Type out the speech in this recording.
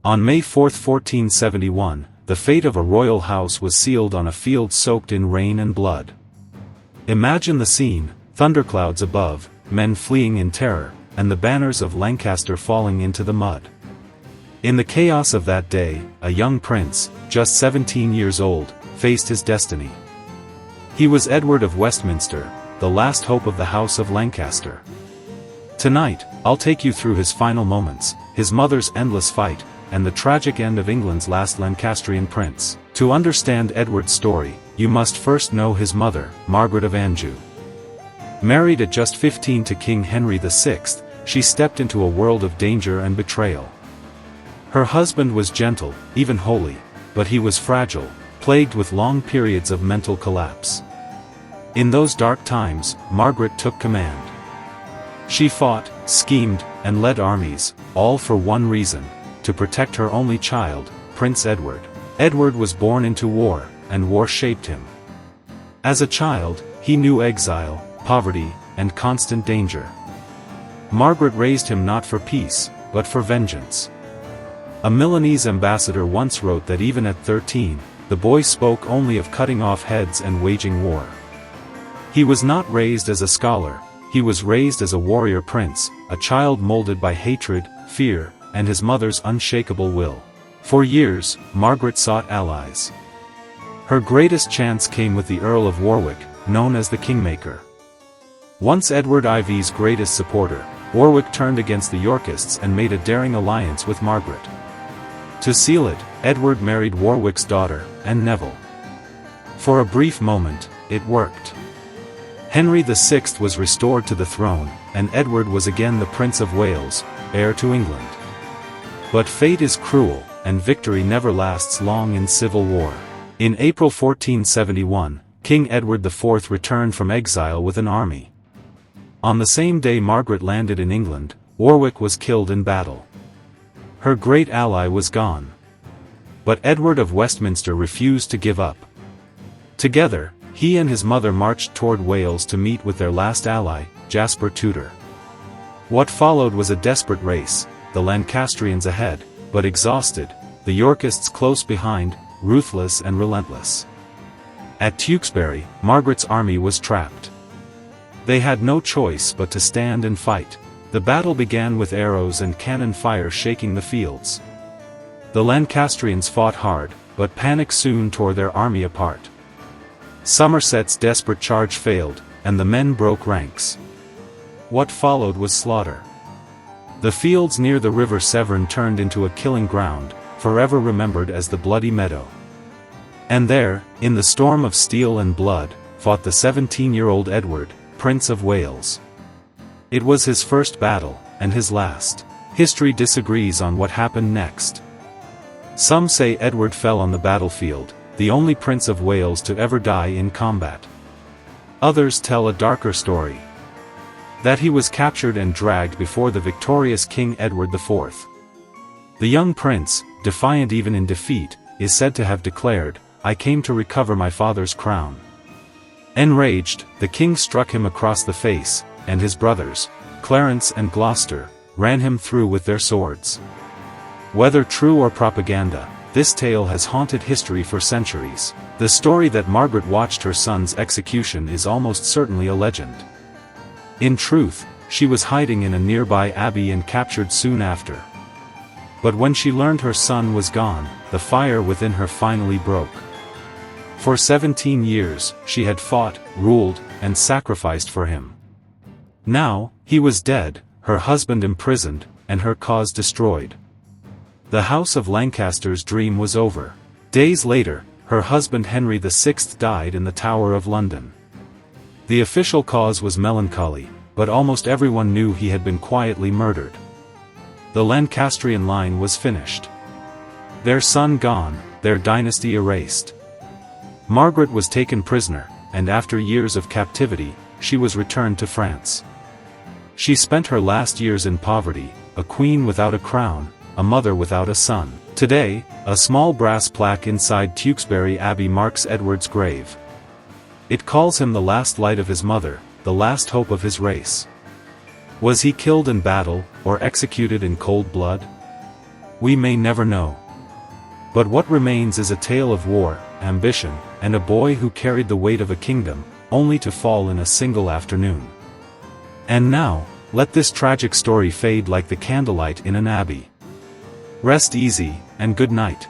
On May 4, 1471, the fate of a royal house was sealed on a field soaked in rain and blood. Imagine the scene: thunderclouds above, men fleeing in terror, and the banners of Lancaster falling into the mud. In the chaos of that day, a young prince, just 17 years old, faced his destiny. He was Edward of Westminster, the last hope of the House of Lancaster. Tonight, I'll take you through his final moments, his mother's endless fight, and the tragic end of England's last Lancastrian prince. To understand Edward's story, you must first know his mother, Margaret of Anjou. Married at just 15 to King Henry VI, she stepped into a world of danger and betrayal. Her husband was gentle, even holy, but he was fragile, plagued with long periods of mental collapse. In those dark times, Margaret took command. She fought, schemed, and led armies, all for one reason: to protect her only child, Prince Edward. Edward was born into war, and war shaped him. As a child, he knew exile, poverty, and constant danger. Margaret raised him not for peace, but for vengeance. A Milanese ambassador once wrote that even at 13, the boy spoke only of cutting off heads and waging war. He was not raised as a scholar, he was raised as a warrior prince, a child molded by hatred, fear, and his mother's unshakable will. For years, Margaret sought allies. Her greatest chance came with the Earl of Warwick, known as the Kingmaker. Once Edward IV's greatest supporter, Warwick turned against the Yorkists and made a daring alliance with Margaret. To seal it, Edward married Warwick's daughter, Anne Neville. For a brief moment, it worked. Henry VI was restored to the throne, and Edward was again the Prince of Wales, heir to England. But fate is cruel, and victory never lasts long in civil war. In April 1471, King Edward IV returned from exile with an army. On the same day Margaret landed in England, Warwick was killed in battle. Her great ally was gone. But Edward of Westminster refused to give up. Together, he and his mother marched toward Wales to meet with their last ally, Jasper Tudor. What followed was a desperate race, the Lancastrians ahead, but exhausted, the Yorkists close behind, ruthless and relentless. At Tewkesbury, Margaret's army was trapped. They had no choice but to stand and fight. The battle began with arrows and cannon fire shaking the fields. The Lancastrians fought hard, but panic soon tore their army apart. Somerset's desperate charge failed, and the men broke ranks. What followed was slaughter. The fields near the River Severn turned into a killing ground, forever remembered as the Bloody Meadow. And there, in the storm of steel and blood, fought the 17-year-old Edward, Prince of Wales. It was his first battle, and his last. History disagrees on what happened next. Some say Edward fell on the battlefield, the only Prince of Wales to ever die in combat. Others tell a darker story: that he was captured and dragged before the victorious King Edward IV. The young prince, defiant even in defeat, is said to have declared, "I came to recover my father's crown." Enraged, the king struck him across the face, and his brothers, Clarence and Gloucester, ran him through with their swords. Whether true or propaganda, this tale has haunted history for centuries. The story that Margaret watched her son's execution is almost certainly a legend. In truth, she was hiding in a nearby abbey and captured soon after. But when she learned her son was gone, the fire within her finally broke. For 17 years, she had fought, ruled, and sacrificed for him. Now, he was dead, her husband imprisoned, and her cause destroyed. The House of Lancaster's dream was over. Days later, her husband Henry VI died in the Tower of London. The official cause was melancholy, but almost everyone knew he had been quietly murdered. The Lancastrian line was finished. Their son gone, their dynasty erased. Margaret was taken prisoner, and after years of captivity, she was returned to France. She spent her last years in poverty, a queen without a crown, a mother without a son. Today, a small brass plaque inside Tewkesbury Abbey marks Edward's grave. It calls him the last light of his mother, the last hope of his race. Was he killed in battle, or executed in cold blood? we may never know. But what remains is a tale of war, ambition, and a boy who carried the weight of a kingdom, only to fall in a single afternoon. And now, let this tragic story fade like the candlelight in an abbey. Rest easy, and good night.